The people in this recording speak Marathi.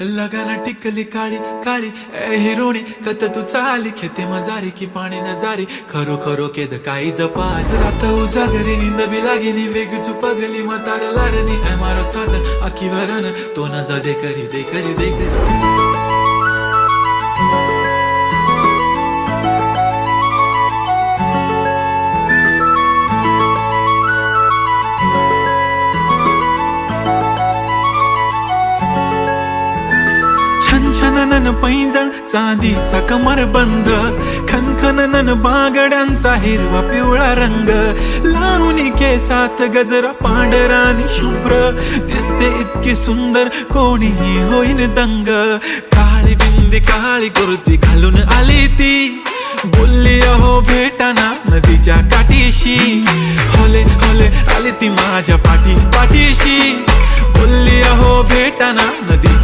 लगाना टिकली काळी काळी ए हिरोणी कत तू चाली खेते मजारी की पाणी नजारी खरो खरो केद काही जपाल रात उजागरी निंद बी लागेनी वेग चुपगली मतार लारणी ए मारो साजन आखी वरन तो न जा दे करी दे करी दे करी छनछननन पैंजण चांदीचा कमर बंद खनखननन बागड्यांचा हिरवा पिवळा रंग लावणी केसात गजरा पांढरा आणि शुभ्र दिसते इतकी सुंदर कोणीही होईन दंग काळी बिंदी काळी कुर्ती घालून आली ती बोलली अहो भेटाना नदीच्या काठीशी होले होले आली ती माझ्या पाठीशी बोलली अहो भेटाना नदी